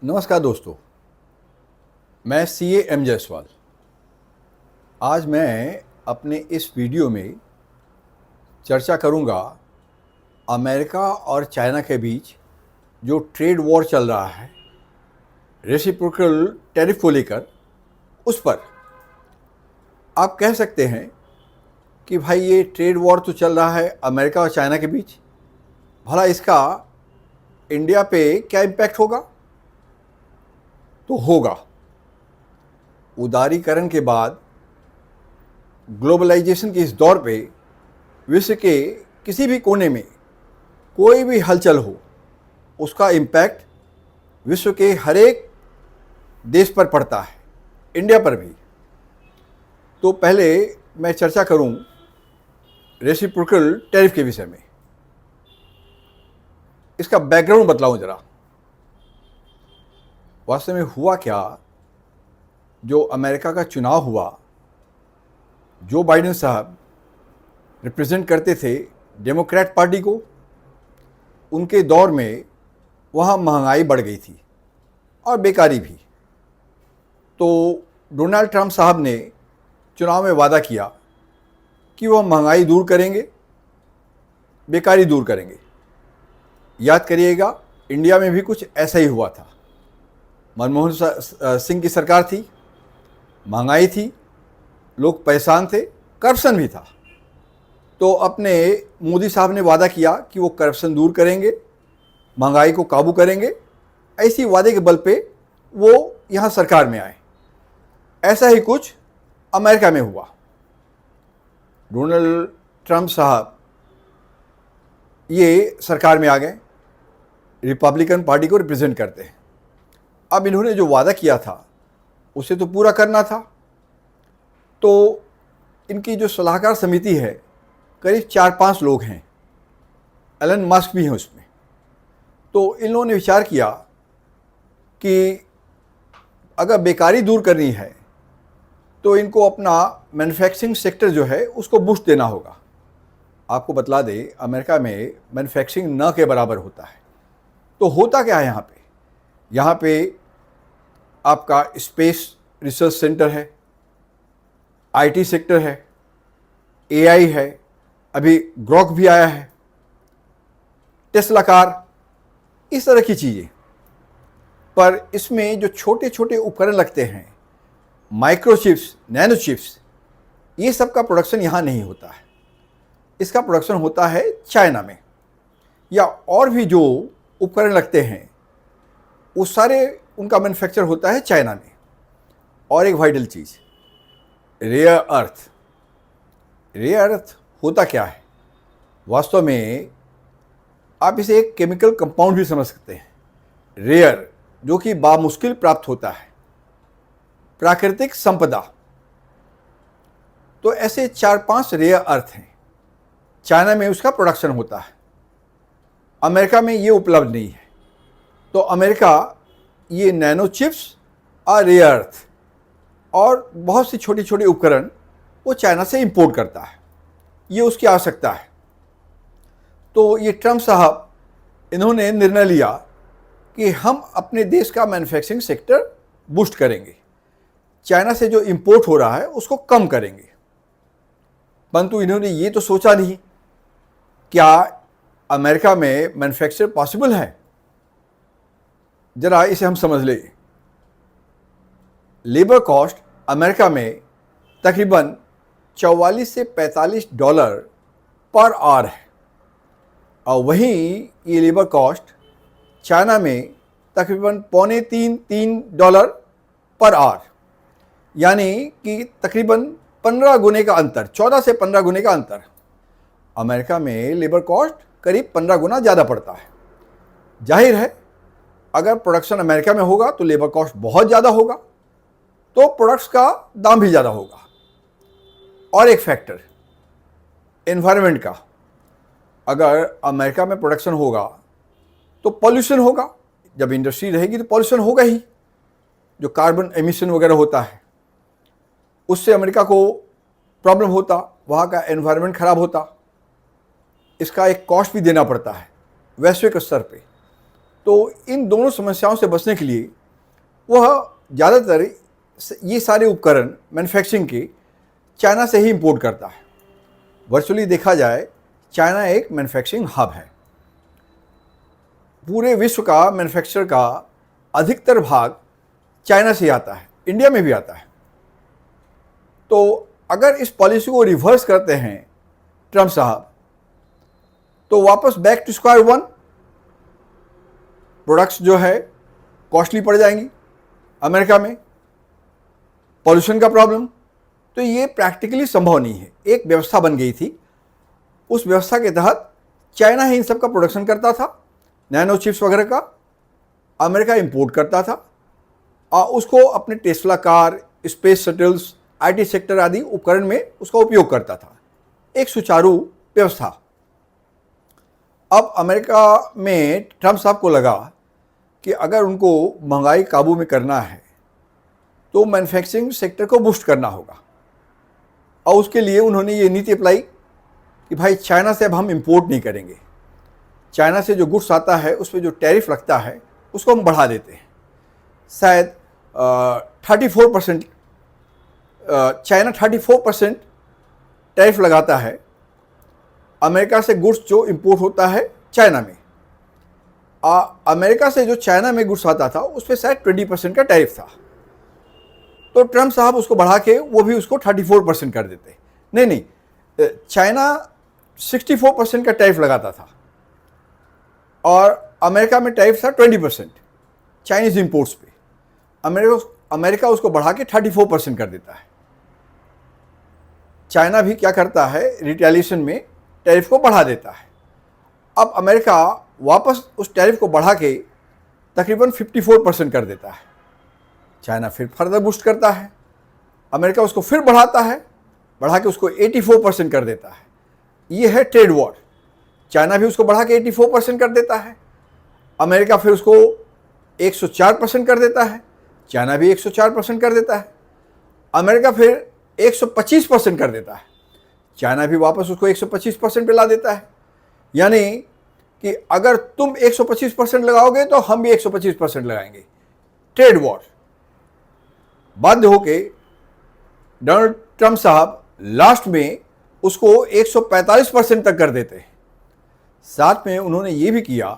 नमस्कार दोस्तों, मैं सीए एम जायसवाल। आज मैं अपने इस वीडियो में चर्चा करूंगा अमेरिका और चाइना के बीच जो ट्रेड वॉर चल रहा है, रेसिप्रोकल टैरिफ को लेकर, उस पर। आप कह सकते हैं कि भाई ये ट्रेड वॉर तो चल रहा है अमेरिका और चाइना के बीच, भला इसका इंडिया पे क्या इम्पैक्ट होगा? तो होगा। उदारीकरण के बाद ग्लोबलाइजेशन के इस दौर पे विश्व के किसी भी कोने में कोई भी हलचल हो, उसका इम्पैक्ट विश्व के हर एक देश पर पड़ता है, इंडिया पर भी। तो पहले मैं चर्चा करूं रेसिप्रोकल टैरिफ के विषय में। इसका बैकग्राउंड बतलाऊं जरा। वास्तव में हुआ क्या, जो अमेरिका का चुनाव हुआ, जो बाइडेन साहब रिप्रेजेंट करते थे डेमोक्रेट पार्टी को, उनके दौर में वहाँ महंगाई बढ़ गई थी और बेकारी भी। तो डोनाल्ड ट्रंप साहब ने चुनाव में वादा किया कि वह महंगाई दूर करेंगे, बेकारी दूर करेंगे। याद करिएगा, इंडिया में भी कुछ ऐसा ही हुआ था। मनमोहन सिंह की सरकार थी, महंगाई थी, लोग परेशान थे, करप्शन भी था। तो अपने मोदी साहब ने वादा किया कि वो करप्शन दूर करेंगे, महंगाई को काबू करेंगे। ऐसी वादे के बल पे वो यहाँ सरकार में आए। ऐसा ही कुछ अमेरिका में हुआ। डोनाल्ड ट्रंप साहब ये सरकार में आ गए, रिपब्लिकन पार्टी को रिप्रेजेंट करते हैं। अब इन्होंने जो वादा किया था उसे तो पूरा करना था। तो इनकी जो सलाहकार समिति है, करीब 4-5 लोग हैं, एलन मस्क भी हैं उसमें। तो इन लोगों ने विचार किया कि अगर बेकारी दूर करनी है तो इनको अपना मैन्युफैक्चरिंग सेक्टर जो है उसको बूस्ट देना होगा। आपको बतला दें, अमेरिका में मैन्युफैक्चरिंग न के बराबर होता है। तो होता क्या है यहाँ पे? यहाँ पे आपका स्पेस रिसर्च सेंटर है, आईटी सेक्टर है, एआई है, अभी ग्रोक भी आया है, टेस्ला कार, इस तरह की चीज़ें। पर इसमें जो छोटे छोटे उपकरण लगते हैं, माइक्रोचिप्स, नैनोचिप्स, ये सब का प्रोडक्शन यहाँ नहीं होता है। इसका प्रोडक्शन होता है चाइना में। या और भी जो उपकरण लगते हैं वो सारे उनका मैन्युफैक्चर होता है चाइना में। और एक वाइटल चीज़, रेयर अर्थ। रेयर अर्थ होता क्या है? वास्तव में आप इसे एक केमिकल कंपाउंड भी समझ सकते हैं। रेयर, जो कि बामुश्किल प्राप्त होता है, प्राकृतिक संपदा। तो ऐसे 4-5 रेयर अर्थ हैं, चाइना में उसका प्रोडक्शन होता है, अमेरिका में ये उपलब्ध नहीं है। तो अमेरिका ये नैनो चिप्स और रेयर अर्थ और बहुत सी छोटी छोटी उपकरण वो चाइना से इंपोर्ट करता है, ये उसकी आवश्यकता है। तो ये ट्रंप साहब, इन्होंने निर्णय लिया कि हम अपने देश का मैन्युफैक्चरिंग सेक्टर बूस्ट करेंगे, चाइना से जो इंपोर्ट हो रहा है उसको कम करेंगे। परंतु इन्होंने ये तो सोचा नहीं, क्या अमेरिका में मैन्युफैक्चर पॉसिबल है? जरा इसे हम समझ लें। लेबर कॉस्ट अमेरिका में तकरीबन 44 से $45 पर आवर है, और वहीं ये लेबर कॉस्ट चाइना में तकरीबन $2.25-3 पर आवर, यानी कि तकरीबन 15 गुने का अंतर, 14 से 15 गुने का अंतर। अमेरिका में लेबर कॉस्ट करीब 15 गुना ज़्यादा पड़ता है। जाहिर है, अगर प्रोडक्शन अमेरिका में होगा तो लेबर कॉस्ट बहुत ज़्यादा होगा, तो प्रोडक्ट्स का दाम भी ज़्यादा होगा। और एक फैक्टर, एनवायरनमेंट का। अगर अमेरिका में प्रोडक्शन होगा तो पॉल्यूशन होगा। जब इंडस्ट्री रहेगी तो पॉल्यूशन होगा ही। जो कार्बन एमिशन वगैरह होता है, उससे अमेरिका को प्रॉब्लम होता, वहाँ का एनवायरनमेंट खराब होता। इसका एक कॉस्ट भी देना पड़ता है वैश्विक स्तर पे। तो इन दोनों समस्याओं से बचने के लिए वह ज़्यादातर ये सारे उपकरण मैन्युफैक्चरिंग के चाइना से ही इंपोर्ट करता है। वर्चुअली देखा जाए चाइना एक मैन्युफैक्चरिंग हब है। पूरे विश्व का मैन्युफैक्चर का अधिकतर भाग चाइना से आता है, इंडिया में भी आता है। तो अगर इस पॉलिसी को रिवर्स करते हैं ट्रम्प साहब, तो वापस back to square one, products जो है कॉस्टली पड़ जाएंगी अमेरिका में, पॉल्यूशन का प्रॉब्लम। तो ये प्रैक्टिकली संभव नहीं है। एक व्यवस्था बन गई थी, उस व्यवस्था के तहत चाइना ही इन सब का प्रोडक्शन करता था, नैनो चिप्स वगैरह का अमेरिका इंपोर्ट करता था और उसको अपने Tesla car, space shuttles, IT sector आदि उपकरण में उसका उपयोग करता था। एक सुचारू व्यवस्था। अब अमेरिका में ट्रम्प साहब को लगा कि अगर उनको महंगाई काबू में करना है तो मैन्युफैक्चरिंग सेक्टर को बूस्ट करना होगा, और उसके लिए उन्होंने ये नीति अप्लाई कि भाई चाइना से अब हम इंपोर्ट नहीं करेंगे। चाइना से जो गुड्स आता है उस पर जो टैरिफ लगता है उसको हम बढ़ा देते हैं। शायद 34%, चाइना 34% टैरिफ लगाता है अमेरिका से गुड्स जो इंपोर्ट होता है चाइना में। अमेरिका से जो चाइना में गुड्स आता था उस पर शायद 20% का टैरिफ था। तो ट्रम्प साहब उसको बढ़ा के वो भी उसको 34% कर देते। नहीं, चाइना 64% का टैरिफ लगाता था और अमेरिका में टैरिफ था 20% चाइनीज इंपोर्ट्स पे। अमेरिका उसको बढ़ा के 34% कर देता है। चाइना भी क्या करता है, रिटेलिएशन में टैरिफ को बढ़ा देता है। अब अमेरिका वापस उस टैरिफ को बढ़ा के तकरीबन 54% कर देता है। चाइना फिर फर्दर बूस्ट करता है, अमेरिका उसको फिर बढ़ाता है, बढ़ा के उसको 84% कर देता है। ये है ट्रेड वॉर। चाइना भी उसको बढ़ा के 84% कर देता है, अमेरिका फिर उसको 104% कर देता है, चाइना भी 104% कर देता है, अमेरिका फिर 125% कर देता है, चाइना भी वापस उसको 125% पे ला देता है। यानी कि अगर तुम 125% लगाओगे तो हम भी 125% लगाएंगे। Trade war. बाध्य होके डोनाल्ड ट्रम्प साहब लास्ट में उसको 145% तक कर देते हैं। साथ में उन्होंने ये भी किया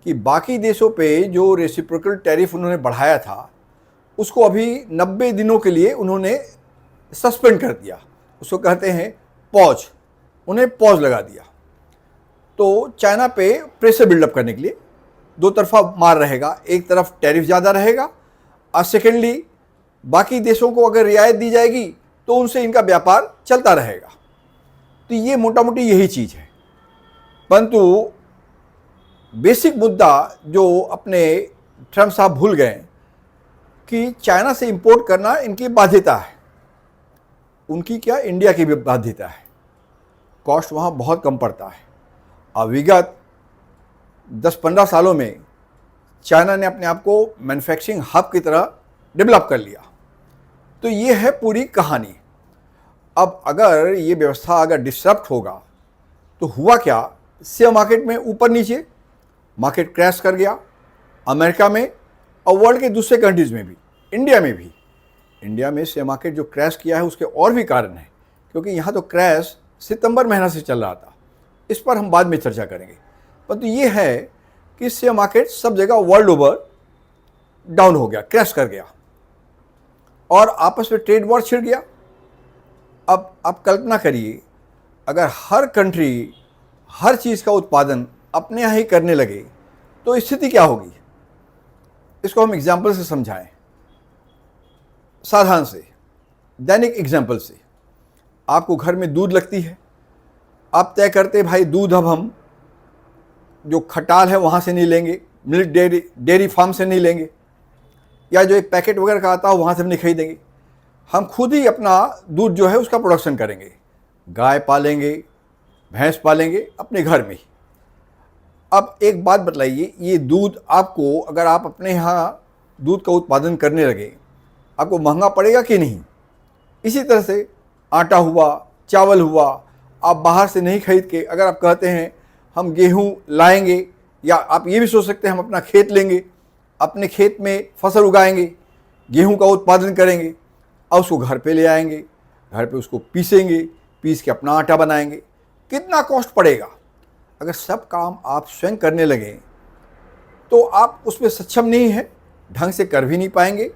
कि बाकी देशों पे जो रेसिप्रोकल टैरिफ उन्होंने बढ़ाया था उसको अभी 90 दिनों के लिए उन्होंने सस्पेंड कर दिया। उसको कहते हैं पॉज, उन्हें पॉज लगा दिया। तो चाइना पे प्रेशर बिल्डअप करने के लिए दो तरफा मार रहेगा। एक तरफ टैरिफ ज़्यादा रहेगा और सेकेंडली बाकी देशों को अगर रियायत दी जाएगी तो उनसे इनका व्यापार चलता रहेगा। तो ये मोटा मोटी यही चीज़ है। परंतु बेसिक मुद्दा जो अपने ट्रम्प साहब भूल गए कि चाइना से इंपोर्ट करना इनकी बाध्यता है। उनकी क्या, इंडिया की भी बाध्यता है। कॉस्ट वहाँ बहुत कम पड़ता है। और विगत 10-15 सालों में चाइना ने अपने आप को मैन्युफैक्चरिंग हब की तरह डेवलप कर लिया। तो ये है पूरी कहानी। अब अगर ये व्यवस्था अगर डिस्टर्ब होगा तो हुआ क्या, शेयर मार्केट में ऊपर नीचे, मार्केट क्रैश कर गया अमेरिका में और वर्ल्ड के दूसरे कंट्रीज़ में भी, इंडिया में भी। इंडिया में शेयर मार्केट जो क्रैश किया है उसके और भी कारण हैं, क्योंकि यहाँ तो क्रैश सितंबर महीना से चल रहा था। इस पर हम बाद में चर्चा करेंगे। परंतु ये है कि शेयर मार्केट सब जगह वर्ल्ड ओवर डाउन हो गया, क्रैश कर गया और आपस में ट्रेड वॉर छिड़ गया। अब आप कल्पना करिए, अगर हर कंट्री हर चीज़ का उत्पादन अपने यहाँ ही करने लगे तो स्थिति क्या होगी। इसको हम एग्जाम्पल से समझाएं, साधारण से दैनिक एग्जाम्पल से। आपको घर में दूध लगती है, आप तय करते भाई दूध अब हम जो खटाल है वहाँ से नहीं लेंगे, मिल्क डेयरी फार्म से नहीं लेंगे, या जो एक पैकेट वगैरह का आता है वहाँ से हम नहीं खरीदेंगे। हम खुद ही अपना दूध जो है उसका प्रोडक्शन करेंगे, गाय पालेंगे, भैंस पालेंगे अपने घर में ही। अब एक बात बतलाइए, ये दूध आपको, अगर आप अपने यहाँ दूध का उत्पादन करने लगे, आपको महंगा पड़ेगा कि नहीं। इसी तरह से आटा हुआ, चावल हुआ, आप बाहर से नहीं खरीद के अगर आप कहते हैं हम गेहूँ लाएंगे या आप ये भी सोच सकते हैं हम अपना खेत लेंगे, अपने खेत में फसल उगाएंगे, गेहूं का उत्पादन करेंगे और उसको घर पे ले आएंगे, घर पे उसको पीसेंगे, पीस के अपना आटा बनाएंगे। कितना कॉस्ट पड़ेगा? अगर सब काम आप स्वयं करने लगें तो आप उसमें सक्षम नहीं है, ढंग से कर भी नहीं पाएंगे,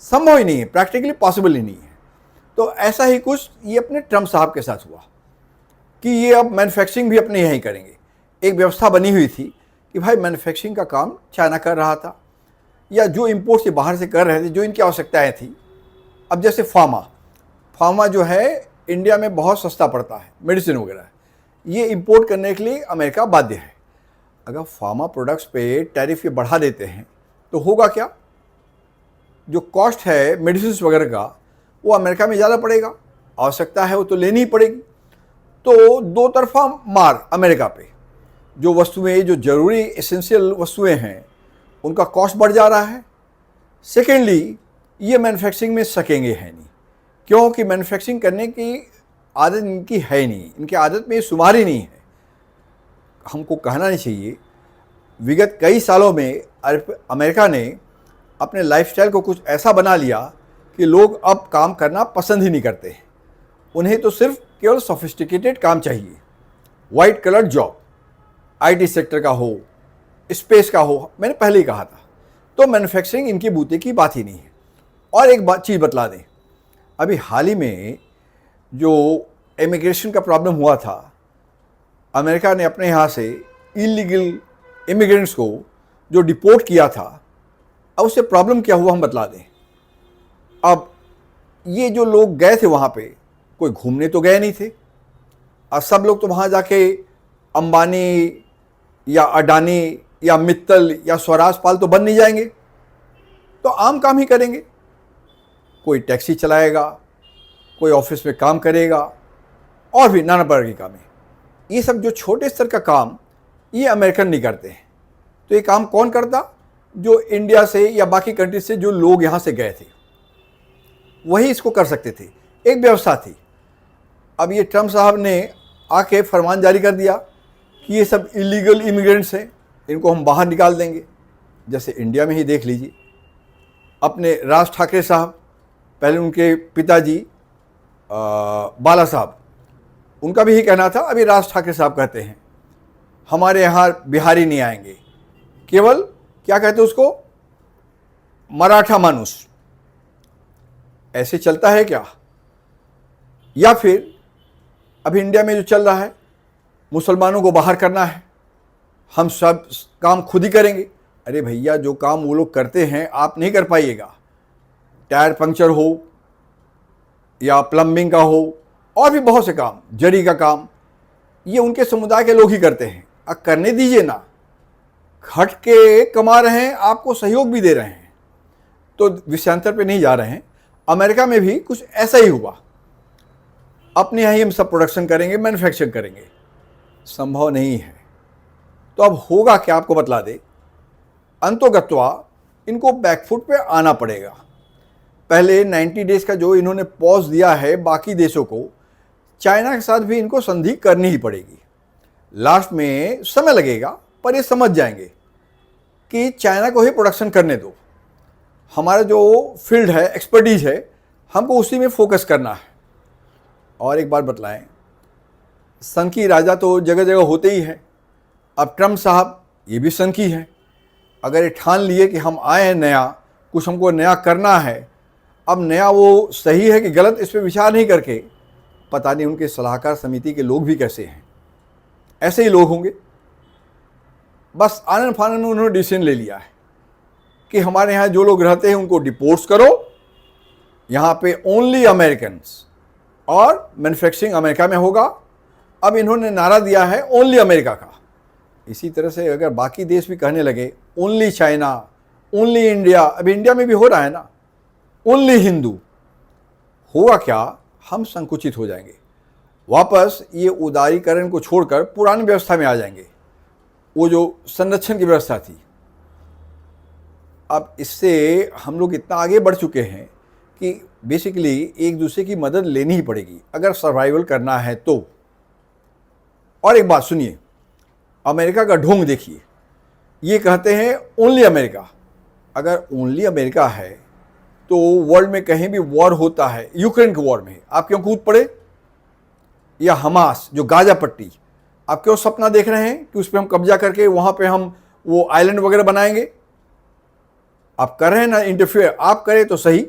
संभव ही नहीं है, प्रैक्टिकली पॉसिबल ही नहीं है। तो ऐसा ही कुछ ये अपने ट्रम्प साहब के साथ हुआ कि ये अब मैन्युफैक्चरिंग भी अपने यहीं करेंगे। एक व्यवस्था बनी हुई थी कि भाई मैन्युफैक्चरिंग का काम चाइना कर रहा था, या जो इंपोर्ट से बाहर से कर रहे थे, जो इनकी आवश्यकताएं थी। अब जैसे फार्मा जो है इंडिया में बहुत सस्ता पड़ता है, मेडिसिन वगैरह, ये इंपोर्ट करने के लिए अमेरिका बाध्य है। अगर फार्मा प्रोडक्ट्स पे टैरिफ ये बढ़ा देते हैं तो होगा क्या? जो कॉस्ट है मेडिसिन वगैरह का वो अमेरिका में ज़्यादा पड़ेगा, आवश्यकता है वो तो लेनी ही पड़ेगी। तो दो तरफा मार अमेरिका पे। जो वस्तुएं, जो जरूरी एसेंशियल वस्तुएं हैं, उनका कॉस्ट बढ़ जा रहा है। सेकेंडली, ये मैन्युफैक्चरिंग में सकेंगे है नहीं, क्योंकि मैन्युफैक्चरिंग करने की आदत इनकी है ही नहीं, इनकी आदत में शुमार ही नहीं है। हमको कहना नहीं चाहिए, विगत कई सालों में अमेरिका ने अपने लाइफस्टाइल को कुछ ऐसा बना लिया कि लोग अब काम करना पसंद ही नहीं करते हैं। उन्हें तो सिर्फ केवल सोफिस्टिकेटेड काम चाहिए, white collar job, IT sector का हो, स्पेस का हो, मैंने पहले ही कहा था। तो मैन्युफैक्चरिंग इनकी बूते की बात ही नहीं है। और एक बात चीज़ बतला दें, अभी हाल ही में जो इमिग्रेशन का प्रॉब्लम हुआ था, अमेरिका ने अपने यहाँ से इलीगल इमिग्रेंट्स को जो डिपोर्ट किया था, अब उससे प्रॉब्लम क्या हुआ हम बतला दें। अब ये जो लोग गए थे वहाँ पे, कोई घूमने तो गए नहीं थे। अब सब लोग तो वहाँ जाके अंबानी या अडानी या मित्तल या स्वराज पाल तो बन नहीं जाएंगे, तो आम काम ही करेंगे। कोई टैक्सी चलाएगा, कोई ऑफिस में काम करेगा, और भी नाना प्रकार के काम है। ये सब जो छोटे स्तर का काम ये अमेरिकन नहीं करते हैं। तो ये काम कौन करता? जो इंडिया से या बाकी कंट्री से जो लोग यहाँ से गए थे वही इसको कर सकते थे। एक व्यवस्था थी। अब ये ट्रम्प साहब ने आके फरमान जारी कर दिया कि ये सब इलीगल इमिग्रेंट्स हैं, इनको हम बाहर निकाल देंगे। जैसे इंडिया में ही देख लीजिए, अपने राज ठाकरे साहब, पहले उनके पिताजी बाला साहब, उनका भी यही कहना था। अभी राज ठाकरे साहब कहते हैं हमारे यहाँ बिहारी नहीं आएंगे, केवल क्या कहते हैं उसको, मराठा मानुस। ऐसे चलता है क्या? या फिर अभी इंडिया में जो चल रहा है, मुसलमानों को बाहर करना है, हम सब काम खुद ही करेंगे। अरे भैया, जो काम वो लोग करते हैं आप नहीं कर पाइएगा। टायर पंक्चर हो या प्लम्बिंग का हो, और भी बहुत से काम, जरी का काम, ये उनके समुदाय के लोग ही करते हैं। अब करने दीजिए ना, खट के कमा रहे हैं, आपको सहयोग भी दे रहे हैं, तो विषयांतर पे नहीं जा रहे हैं। अमेरिका में भी कुछ ऐसा ही हुआ। अपने यहाँ ही हम सब प्रोडक्शन करेंगे, मैन्युफैक्चरिंग करेंगे, संभव नहीं है। तो अब होगा क्या आपको बतला दे। अंतोगत्वा इनको बैकफुट पे आना पड़ेगा। पहले 90 डेज का जो इन्होंने पॉज दिया है बाकी देशों को, चाइना के साथ भी इनको संधि करनी ही पड़ेगी। लास्ट में समय लगेगा, पर ये समझ जाएंगे कि चाइना को ही प्रोडक्शन करने दो, हमारा जो फील्ड है, एक्सपर्टीज है, हमको उसी में फोकस करना है। और एक बात बतलाएं, संघी राजा तो जगह जगह होते ही हैं। अब ट्रम्प साहब ये भी संघी हैं। अगर ये ठान लिए कि हम आए हैं नया, कुछ हमको नया करना है, अब नया वो सही है कि गलत, इस पर विचार नहीं करके, पता नहीं उनके सलाहकार समिति के लोग भी कैसे हैं, ऐसे ही लोग होंगे। बस आनन फानन में उन्होंने डिसीजन ले लिया है कि हमारे यहाँ जो लोग रहते हैं उनको डिपोर्ट्स करो, यहाँ पे ओनली अमेरिकन्स, और मैन्युफैक्चरिंग अमेरिका में होगा। अब इन्होंने नारा दिया है ओनली अमेरिका का। इसी तरह से अगर बाकी देश भी कहने लगे ओनली चाइना, ओनली इंडिया, अभी इंडिया में भी हो रहा है ना, ओनली हिंदू, होगा क्या? हम संकुचित हो जाएंगे, वापस ये उदारीकरण को छोड़कर पुरानी व्यवस्था में आ जाएंगे, वो जो संरक्षण की व्यवस्था थी। अब इससे हम लोग इतना आगे बढ़ चुके हैं कि बेसिकली एक दूसरे की मदद लेनी ही पड़ेगी अगर सर्वाइवल करना है तो। और एक बात सुनिए, अमेरिका का ढोंग देखिए, ये कहते हैं ओनली अमेरिका। अगर ओनली अमेरिका है तो वर्ल्ड में कहीं भी वॉर होता है, यूक्रेन के वॉर में आप क्यों कूद पड़े? या हमास जो गाजा पट्टी, आप क्यों सपना देख रहे हैं कि उस पर हम कब्जा करके वहां पे हम वो आइलैंड वगैरह बनाएंगे? आप कर रहे हैं ना इंटरफेयर, आप करें तो सही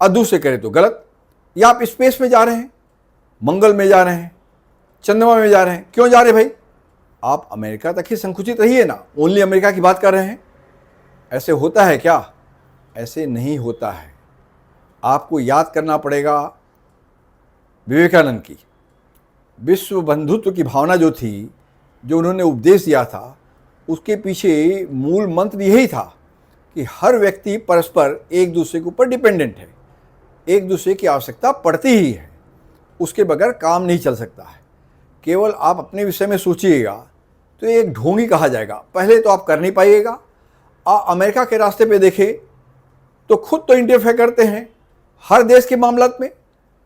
और दूसरे करें तो गलत। या आप स्पेस में जा रहे हैं, मंगल में जा रहे हैं, चंद्रमा में जा रहे हैं, क्यों जा रहे भाई? आप अमेरिका तक ही संकुचित रहिए ना, ओनली अमेरिका की बात कर रहे हैं। ऐसे होता है क्या? ऐसे नहीं होता है। आपको याद करना पड़ेगा विवेकानंद की विश्व बंधुत्व की भावना जो थी, जो उन्होंने उपदेश दिया था, उसके पीछे मूल मंत्र यही था कि हर व्यक्ति परस्पर एक दूसरे के ऊपर डिपेंडेंट है, एक दूसरे की आवश्यकता पड़ती ही है, उसके बगैर काम नहीं चल सकता है। केवल आप अपने विषय में सोचिएगा तो एक ढोंगी कहा जाएगा, पहले तो आप कर नहीं पाइएगा। अमेरिका के रास्ते पे देखें तो खुद तो इंटरफेयर करते हैं हर देश के मामलात में,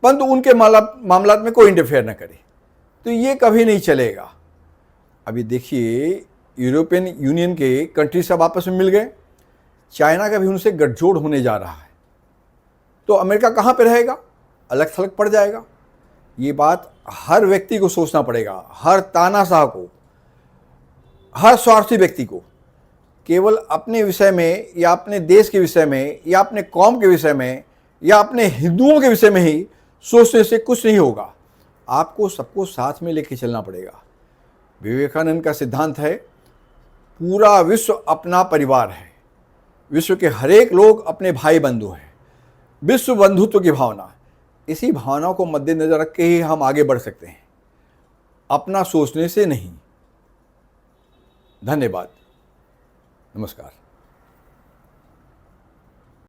परंतु उनके मामलात में कोई इंटरफेयर ना करे, तो ये कभी नहीं चलेगा। अभी देखिए यूरोपियन यूनियन के कंट्री सब आपस में मिल गए, चाइना का भी उनसे गठजोड़ होने जा रहा है, तो अमेरिका कहाँ पे रहेगा? अलग थलग पड़ जाएगा। ये बात हर व्यक्ति को सोचना पड़ेगा, हर तानाशाह को, हर स्वार्थी व्यक्ति को। केवल अपने विषय में या अपने देश के विषय में या अपने कौम के विषय में या अपने हिंदुओं के विषय में ही सोचने से कुछ नहीं होगा। आपको सबको साथ में लेके चलना पड़ेगा। विवेकानंद का सिद्धांत है पूरा विश्व अपना परिवार है, विश्व के हरेक लोग अपने भाई बंधु हैं, विश्व बंधुत्व की भावना। इसी भावना को मद्देनजर रख के ही हम आगे बढ़ सकते हैं, अपना सोचने से नहीं। धन्यवाद, नमस्कार।